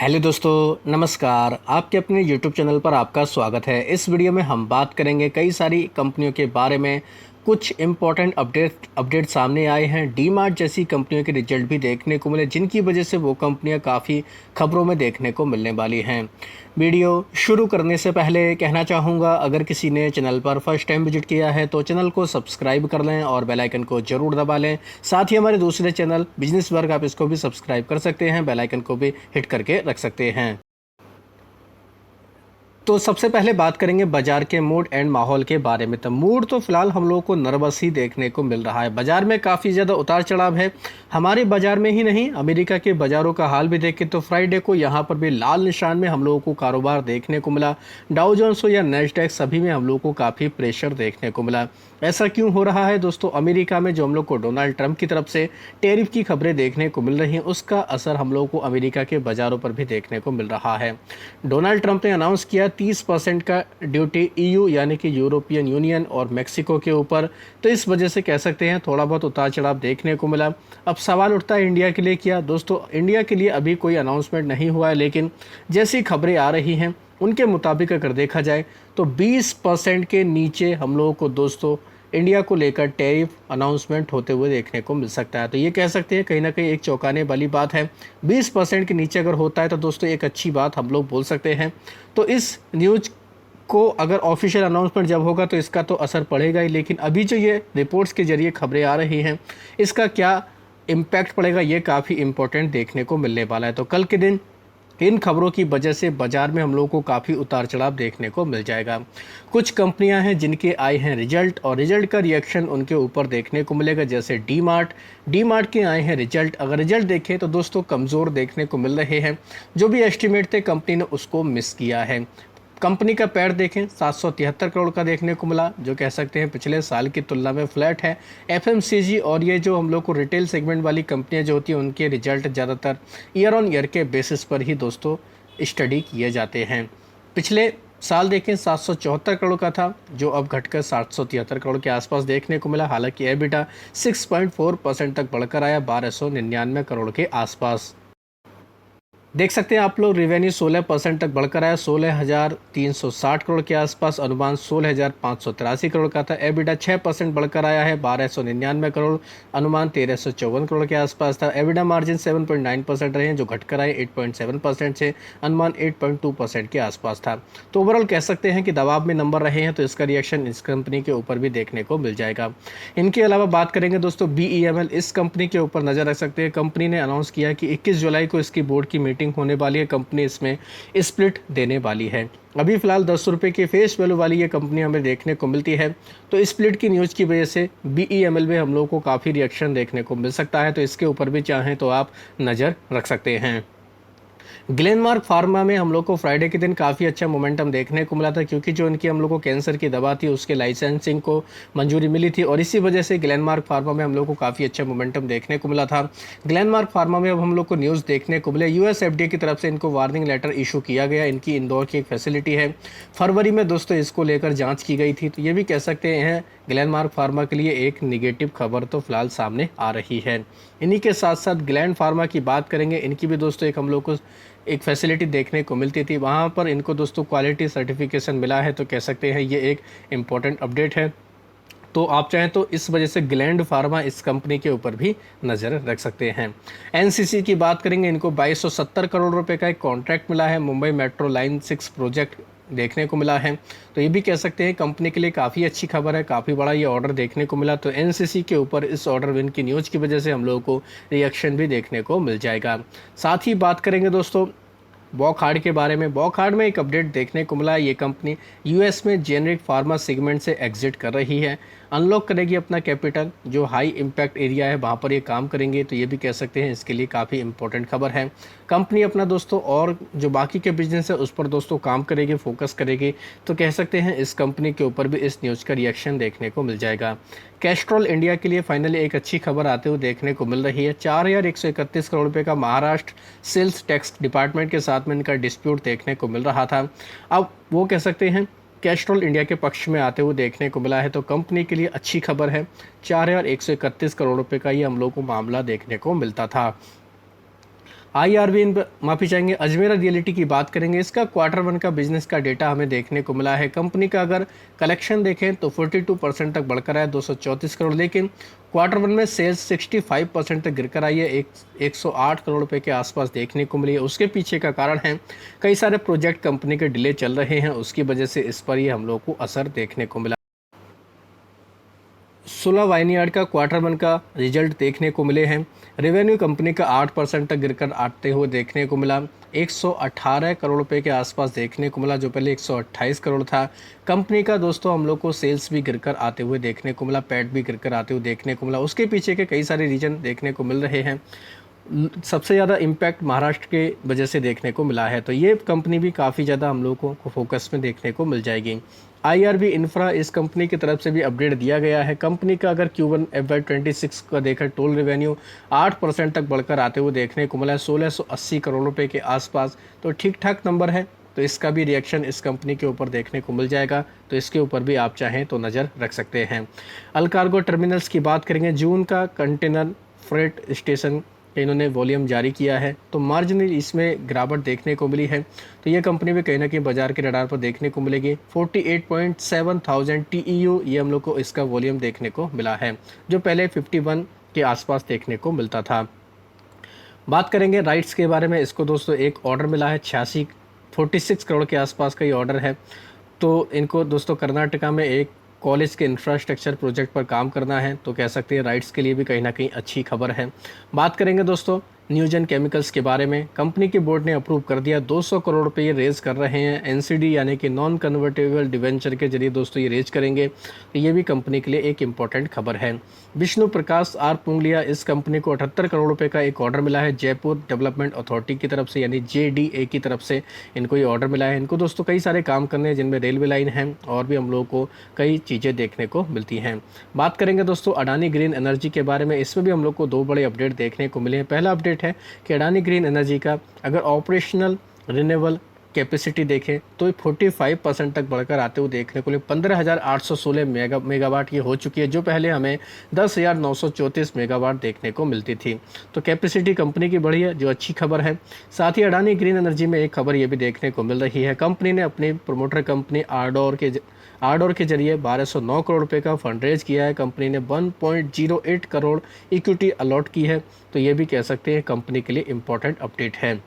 Hello दोस्तों, नमस्कार। आपके अपने यूट्यूब चैनल पर आपका स्वागत है। इस वीडियो में हम बात करेंगे कई सारी कंपनियों के बारे में। कुछ इम्पोर्टेंट अपडेट सामने आए हैं। डी मार्ट जैसी कंपनियों के रिजल्ट भी देखने को मिले, जिनकी वजह से वो कंपनियां काफ़ी खबरों में देखने को मिलने वाली हैं। वीडियो शुरू करने से पहले कहना चाहूँगा, अगर किसी ने चैनल पर फर्स्ट टाइम विजिट किया है तो चैनल को सब्सक्राइब कर लें और बेल आइकन को ज़रूर दबा लें। साथ ही हमारे दूसरे चैनल बिजनेस वर्ग, आप इसको भी सब्सक्राइब कर सकते हैं, बेल आइकन को भी हिट करके रख सकते हैं। तो सबसे पहले बात करेंगे बाजार के मूड एंड माहौल के बारे में। तो मूड तो फिलहाल हम लोगों को नर्वस ही देखने को मिल रहा है। बाजार में काफ़ी ज़्यादा उतार चढ़ाव है। हमारे बाजार में ही नहीं, अमेरिका के बाज़ारों का हाल भी देखें तो फ्राइडे को यहाँ पर भी लाल निशान में हम लोगों को कारोबार देखने को मिला। डाउ जोन्स हो या नैस्डैक, सभी में हम लोगों को काफ़ी प्रेशर देखने को मिला। ऐसा क्यों हो रहा है दोस्तों? अमेरिका में जो हम लोग को डोनाल्ड ट्रंप की तरफ से टैरिफ की खबरें देखने को मिल रही हैं, उसका असर हम लोगों को अमेरिका के बाज़ारों पर भी देखने को मिल रहा है। डोनाल्ड ट्रंप ने अनाउंस किया 30% का ड्यूटी ईयू यानी कि यूरोपियन यूनियन और मेक्सिको के ऊपर। तो इस वजह से कह सकते हैं थोड़ा बहुत उतार चढ़ाव देखने को मिला। अब सवाल उठता है इंडिया के लिए क्या? दोस्तों, इंडिया के लिए अभी कोई अनाउंसमेंट नहीं हुआ है, लेकिन जैसी खबरें आ रही हैं उनके मुताबिक अगर देखा जाए तो 20% के नीचे हम लोगों को दोस्तों इंडिया को लेकर टैरिफ अनाउंसमेंट होते हुए देखने को मिल सकता है। तो ये कह सकते हैं कहीं ना कहीं एक चौंकाने वाली बात है। 20% के नीचे अगर होता है तो दोस्तों एक अच्छी बात हम लोग बोल सकते हैं। तो इस न्यूज़ को अगर ऑफिशियल अनाउंसमेंट जब होगा तो इसका तो असर पड़ेगा ही, लेकिन अभी जो ये रिपोर्ट्स के जरिए खबरें आ रही हैं, इसका क्या इम्पैक्ट पड़ेगा, ये काफ़ी इंपॉर्टेंट देखने को मिलने वाला है। तो कल के दिन इन खबरों की वजह से बाजार में हम लोगों को काफ़ी उतार चढ़ाव देखने को मिल जाएगा। कुछ कंपनियां हैं जिनके आए हैं रिजल्ट, और रिजल्ट का रिएक्शन उनके ऊपर देखने को मिलेगा, जैसे डी मार्ट के आए हैं रिजल्ट। अगर रिजल्ट देखें तो दोस्तों कमज़ोर देखने को मिल रहे हैं। जो भी एस्टिमेट थे कंपनी ने उसको मिस किया है। कंपनी का पैड देखें 773 करोड़ का देखने को मिला, जो कह सकते हैं पिछले साल की तुलना में फ्लैट है। एफएमसीजी और ये जो हम लोग को रिटेल सेगमेंट वाली कंपनियां जो होती हैं, उनके रिजल्ट ज़्यादातर ईयर ऑन ईयर के बेसिस पर ही दोस्तों स्टडी किए जाते हैं। पिछले साल देखें 774 करोड़ का था, जो अब घटकर 773 करोड़ के आसपास देखने को मिला। हालांकि एबिटा 6.4% तक बढ़कर आया 1299 करोड़ के आसपास। देख सकते हैं आप लोग रेवेन्यू 16% तक बढ़कर आया, 16,360 करोड़ के आसपास। अनुमान 16,583 करोड़ का था। एबिटा 6% बढ़कर आया है, 1299 करोड़। अनुमान 1,354 करोड़ के आसपास था। एबिटा मार्जिन 7.9% रहे हैं, जो घटकर आए 8.7% से। अनुमान 8.2% के आसपास था। तो ओवरऑल कह सकते हैं कि दबाव में नंबर रहे हैं, तो इसका रिएक्शन इस कंपनी के ऊपर भी देखने को मिल जाएगा। इनके अलावा बात करेंगे दोस्तों BEML, इस कंपनी के ऊपर नज़र रख सकते हैं। कंपनी ने अनाउंस किया कि 21 जुलाई को इसकी बोर्ड की मीटिंग होने वाली है। कंपनी इसमें स्प्लिट देने वाली है। अभी फिलहाल 10 रुपये की फेस वैल्यू वाली ये कंपनी हमें देखने को मिलती है। तो स्प्लिट की न्यूज़ की वजह से BEML में हम लोगों को काफ़ी रिएक्शन देखने को मिल सकता है। तो इसके ऊपर भी चाहें तो आप नज़र रख सकते हैं। ग्लेनमार्क फार्मा में हम लोग को फ्राइडे के दिन काफ़ी अच्छा मोमेंटम देखने को मिला था, क्योंकि जो इनकी हम लोग को कैंसर की दवा थी उसके लाइसेंसिंग को मंजूरी मिली थी, और इसी वजह से ग्लेनमार्क फार्मा में हम लोग को काफ़ी अच्छा मोमेंटम देखने को मिला था। ग्लेनमार्क फार्मा में अब हम लोग को न्यूज़ देखने को मिले, US FDA की तरफ से इनको वार्निंग लेटर इशू किया गया। इनकी इंदौर की एक फैसिलिटी है, फरवरी में दोस्तों इसको लेकर जाँच की गई थी। तो ये भी कह सकते हैं ग्लेनमार्क फार्मा के लिए एक निगेटिव खबर तो फिलहाल सामने आ रही है। इन्हीं के साथ साथ ग्लैंड फार्मा की बात करेंगे। इनकी भी दोस्तों एक हम लोग को एक फैसिलिटी देखने को मिलती थी, वहाँ पर इनको दोस्तों क्वालिटी सर्टिफिकेशन मिला है। तो कह सकते हैं ये एक इम्पॉर्टेंट अपडेट है। तो आप चाहें तो इस वजह से ग्लैंड फार्मा इस कंपनी के ऊपर भी नज़र रख सकते हैं। एनसीसी की बात करेंगे। इनको 2270 करोड़ रुपए का एक कॉन्ट्रैक्ट मिला है, मुंबई मेट्रो लाइन 6 प्रोजेक्ट देखने को मिला है। तो ये भी कह सकते हैं कंपनी के लिए काफ़ी अच्छी खबर है, काफ़ी बड़ा ये ऑर्डर देखने को मिला। तो एनसीसी के ऊपर इस ऑर्डर विन की न्यूज़ की वजह से हम लोगों को रिएक्शन भी देखने को मिल जाएगा। साथ ही बात करेंगे दोस्तों वॉकहार्ड के बारे में। वॉकहार्ड में एक अपडेट देखने को मिला है। ये कंपनी यूएस में जेनरिक फार्मा सेगमेंट से एग्जिट कर रही है, अनलॉक करेगी अपना कैपिटल। जो हाई इम्पैक्ट एरिया है वहाँ पर ये काम करेंगे। तो ये भी कह सकते हैं इसके लिए काफ़ी इंपॉर्टेंट खबर है। कंपनी अपना दोस्तों और जो बाकी के बिजनेस है उस पर दोस्तों काम करेगी, फोकस करेगी। तो कह सकते हैं इस कंपनी के ऊपर भी इस न्यूज़ का रिएक्शन देखने को मिल जाएगा। कैस्ट्रॉल इंडिया के लिए फाइनली एक अच्छी खबर आते हुए देखने को मिल रही है। 4,131 करोड़ रुपए का महाराष्ट्र सेल्स टैक्स डिपार्टमेंट के साथ में इनका डिस्प्यूट देखने को मिल रहा था। अब वो कह सकते हैं कैस्ट्रॉल इंडिया के पक्ष में आते हुए देखने को मिला है। तो कंपनी के लिए अच्छी खबर है। 4,131 करोड़ रुपए का ये हम लोग को मामला देखने को मिलता था। आईआरबी माफी चाहेंगे अजमेरा रियलिटी की बात करेंगे। इसका Q1 का बिजनेस का डेटा हमें देखने को मिला है। कंपनी का अगर कलेक्शन देखें तो 42% तक बढ़कर आया 234 करोड़, लेकिन Q1 में सेल्स 65% तक गिरकर आई है, 108 करोड़ रुपए के आसपास देखने को मिली है। उसके पीछे का कारण है कई सारे प्रोजेक्ट कंपनी के डिले चल रहे हैं, उसकी वजह से इस पर ये हम लोग को असर देखने को मिला। सुलह वाइनयार्ड का Q1 का रिजल्ट देखने को मिले हैं। रेवेन्यू कंपनी का 8% तक गिरकर आते हुए देखने को मिला, 118 करोड़ रुपए के आसपास देखने को मिला, जो पहले 128 करोड़ था। कंपनी का दोस्तों हम लोग को सेल्स भी गिरकर आते हुए देखने को मिला, पैट भी गिरकर आते हुए देखने को मिला। उसके पीछे के कई सारे रीजन देखने को मिल रहे हैं। सबसे ज़्यादा इम्पैक्ट महाराष्ट्र के वजह से देखने को मिला है, तो ये कंपनी भी काफ़ी ज़्यादा हम लोगों को फोकस में देखने को मिल जाएगी। आईआरबी इंफ्रा, इस कंपनी की तरफ से भी अपडेट दिया गया है। कंपनी का अगर Q1 FY26 का देखा टोल रेवेन्यू 8% तक बढ़कर आते हुए देखने को मिला है, 1680 करोड़ रुपए के आसपास, तो ठीक ठाक नंबर है। तो इसका भी रिएक्शन इस कंपनी के ऊपर देखने को मिल जाएगा, तो इसके ऊपर भी आप चाहें तो नज़र रख सकते हैं। अलकार्गो टर्मिनल्स की बात करेंगे। जून का कंटेनर फ्रेट स्टेशन इन्होंने वॉल्यूम जारी किया है, तो मार्जिनल इसमें गिरावट देखने को मिली है। तो ये कंपनी भी कहीं ना कहीं बाजार के रडार पर देखने को मिलेगी। 48.7 थाउजेंड TEU ये हम लोग को इसका वॉल्यूम देखने को मिला है, जो पहले 51 के आसपास देखने को मिलता था। बात करेंगे राइट्स के बारे में। इसको दोस्तों एक ऑर्डर मिला है, 46 करोड़ के आसपास का ये ऑर्डर है। तो इनको दोस्तों कर्नाटका में एक कॉलेज के इंफ्रास्ट्रक्चर प्रोजेक्ट पर काम करना है, तो कह सकते हैं राइट्स के लिए भी कहीं ना कहीं अच्छी खबर है। बात करेंगे दोस्तों न्यूजन केमिकल्स के बारे में। कंपनी के बोर्ड ने अप्रूव कर दिया, 200 करोड़ रुपए ये रेज कर रहे हैं एनसीडी यानी कि नॉन कन्वर्टेबल डिवेंचर के जरिए दोस्तों ये रेज करेंगे, तो ये भी कंपनी के लिए एक इम्पॉर्टेंट खबर है। विष्णु प्रकाश आर पुंगलिया, इस कंपनी को 78 करोड़ रुपए का एक ऑर्डर मिला है जयपुर डेवलपमेंट अथॉरिटी की तरफ से, यानी JDA की तरफ से इनको ये ऑर्डर मिला है। इनको दोस्तों कई सारे काम करने हैं, जिनमें रेलवे लाइन है और भी हम लोगों को कई चीज़ें देखने को मिलती हैं। बात करेंगे दोस्तों अडानी ग्रीन एनर्जी के बारे में। इसमें भी हम लोग को दो बड़े अपडेट देखने को मिले हैं। पहला अपडेट है कि अडानी ग्रीन एनर्जी का अगर ऑपरेशनल रिन्यूएबल कैपेसिटी देखें तो 45% तक बढ़कर आते हुए देखने को लिए 15,816 मेगावाट ये हो चुकी है, जो पहले हमें 10,934 मेगावाट देखने को मिलती थी। तो कैपेसिटी कंपनी की बढ़ी है, जो अच्छी खबर है। साथ ही अडानी ग्रीन एनर्जी में एक खबर ये भी देखने को मिल रही है, कंपनी ने अपनी प्रोमोटर कंपनी आर्डोर के जरिए 1209 करोड़ रुपए का फंड रेज किया है। कंपनी ने 1.08 करोड़ इक्विटी अलॉट की है, तो ये भी कह सकते हैं कंपनी के लिए इम्पोर्टेंट अपडेट है।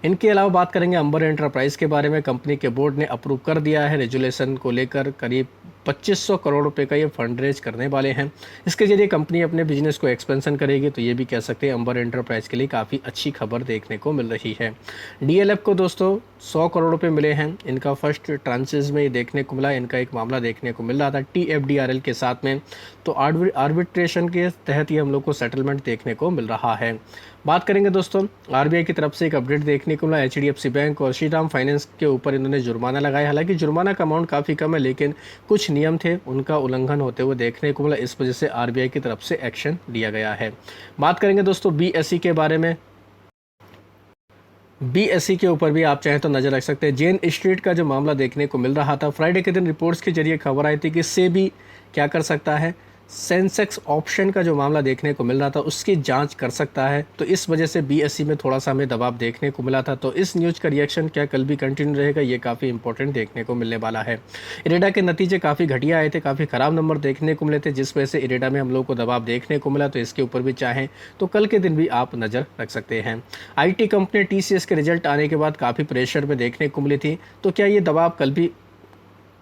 इनके अलावा बात करेंगे अंबर एंटरप्राइज के बारे में। कंपनी के बोर्ड ने अप्रूव कर दिया है रेजुलेशन को लेकर, करीब 2500 करोड़ रुपए का ये फंड रेज करने वाले हैं। इसके जरिए कंपनी अपने बिजनेस को एक्सपेंशन करेगी, तो ये भी कह सकते हैं अंबर एंटरप्राइज के लिए काफ़ी अच्छी खबर देखने को मिल रही है। DLF को दोस्तों 100 करोड़ रुपए मिले हैं, इनका फर्स्ट ट्रांचेज में ये देखने को मिला। इनका एक मामला देखने को मिल रहा था TFDRL के साथ में, तो आर्बिट्रेशन के तहत ये हम लोग को सेटलमेंट देखने को मिल रहा है। बात करेंगे दोस्तों RBI की तरफ से एक अपडेट देखने को मिला, HDFC बैंक और श्रीराम फाइनेंस के ऊपर इन्होंने जुर्माना लगाया। हालांकि जुर्माना का अमाउंट काफ़ी कम है, लेकिन कुछ नियम थे उनका उल्लंघन होते हुए देखने को मिला, इस वजह से RBI की तरफ से एक्शन लिया गया है। बात करेंगे दोस्तों BSE के बारे में। BSE के ऊपर भी आप चाहें तो नज़र रख सकते हैं। जेन स्ट्रीट का जो मामला देखने को मिल रहा था, फ्राइडे के दिन रिपोर्ट्स के जरिए खबर आई थी कि सेबी क्या कर सकता है, सेंसेक्स ऑप्शन का जो मामला देखने को मिल रहा था उसकी जांच कर सकता है, तो इस वजह से BSE में थोड़ा सा हमें दबाव देखने को मिला था। तो इस न्यूज़ का रिएक्शन क्या कल भी कंटिन्यू रहेगा, ये काफ़ी इंपॉर्टेंट देखने को मिलने वाला है। इरेडा के नतीजे काफ़ी घटिया आए थे, काफ़ी ख़राब नंबर देखने को मिले थे, जिस वजह से इरेडा में हम लोग को दबाव देखने को मिला, तो इसके ऊपर भी चाहें तो कल के दिन भी आप नज़र रख सकते हैं। IT कंपनी TCS के रिजल्ट आने के बाद काफ़ी प्रेशर में देखने को मिली थी, तो क्या ये दबाव कल भी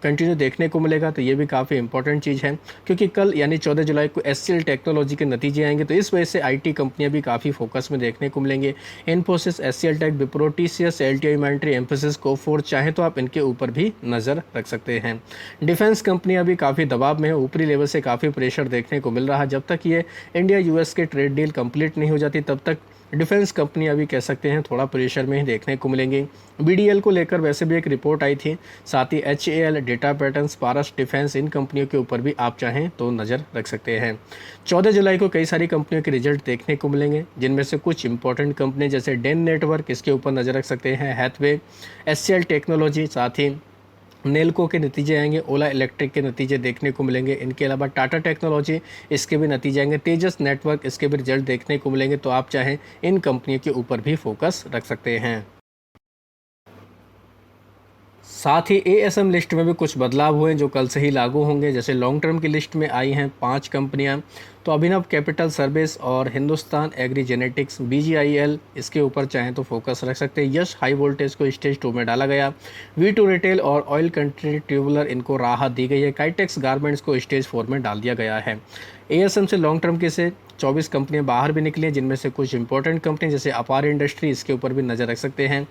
कंटिन्यू देखने को मिलेगा, तो ये भी काफ़ी इंपॉर्टेंट चीज़ है, क्योंकि कल यानी 14 जुलाई को HCL टेक्नोलॉजी के नतीजे आएंगे, तो इस वजह से IT कंपनियां भी काफ़ी फोकस में देखने को मिलेंगे। Infosys, HCL tech, Wipro, TCS, LTI Mindtree, Mphasis, Coforge, चाहे तो आप इनके ऊपर भी नज़र रख सकते हैं। डिफेंस कंपनियां भी काफ़ी दबाव में है, ऊपरी लेवल से काफ़ी प्रेशर देखने को मिल रहा है। जब तक ये इंडिया US के ट्रेड डील कंप्लीट नहीं हो जाती, तब तक डिफेंस कंपनियां भी कह सकते हैं थोड़ा प्रेशर में ही देखने को मिलेंगी। BDL को लेकर वैसे भी एक रिपोर्ट आई थी, साथ ही HAL, डेटा पैटर्न्स, पारस डिफेंस, इन कंपनियों के ऊपर भी आप चाहें तो नज़र रख सकते हैं। 14 जुलाई को कई सारी कंपनियों के रिजल्ट देखने को मिलेंगे, जिनमें से कुछ इंपॉर्टेंट कंपनी जैसे डेन नेटवर्क, इसके ऊपर नज़र रख सकते हैं, हैथवे, HCL टेक्नोलॉजी, साथ ही नेल्को के नतीजे आएंगे, ओला इलेक्ट्रिक के नतीजे देखने को मिलेंगे। इनके अलावा टाटा टेक्नोलॉजी, इसके भी नतीजे आएंगे। तेजस नेटवर्क, इसके भी रिजल्ट देखने को मिलेंगे। तो आप चाहें इन कंपनियों के ऊपर भी फोकस रख सकते हैं। साथ ही एएसएम लिस्ट में भी कुछ बदलाव हुए जो कल से ही लागू होंगे। जैसे लॉन्ग टर्म की लिस्ट में आई हैं 5 कंपनियां, तो अभिनव कैपिटल सर्विस और हिंदुस्तान एग्री जेनेटिक्स, बीजीआईएल, इसके ऊपर चाहें तो फोकस रख सकते हैं। यश हाई वोल्टेज को स्टेज 2 में डाला गया। V2 रिटेल और ऑयल कंट्री ट्यूबुलर, इनको राहत दी गई है। काइटेक्स गारमेंट्स को स्टेज 4 में डाल दिया गया है। एएसएम से लॉन्ग टर्म के से 24 कंपनियां बाहर भी निकली हैं, जिनमें से कुछ इंपॉर्टेंट कंपनी जैसे अपार इंडस्ट्री, इसके ऊपर भी नज़र रख सकते हैं।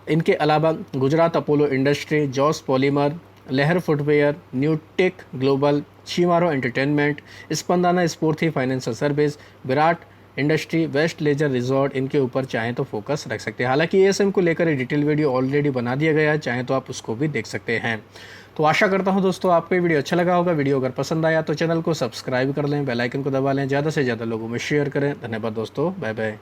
इनके अलावा गुजरात अपोलो इंडस्ट्री, जॉस polymer, Lehar footwear, Newtech global, Shemaroo entertainment, Spandana Sphoorty financial service, Virat industry, West Leisure Resort, इनके ऊपर चाहें तो फोकस रख सकते हैं। हालांकि एएसएम को लेकर एक डिटेल वीडियो ऑलरेडी बना दिया गया है, चाहें तो आप उसको भी देख सकते हैं। तो आशा करता हूं दोस्तों आपको ये वीडियो अच्छा लगा होगा। वीडियो अगर पसंद आया तो चैनल को सब्सक्राइब कर लें, बेल आइकन को दबा लें, ज़्यादा से ज़्यादा लोगों में शेयर करें। धन्यवाद दोस्तों, बाय बाय।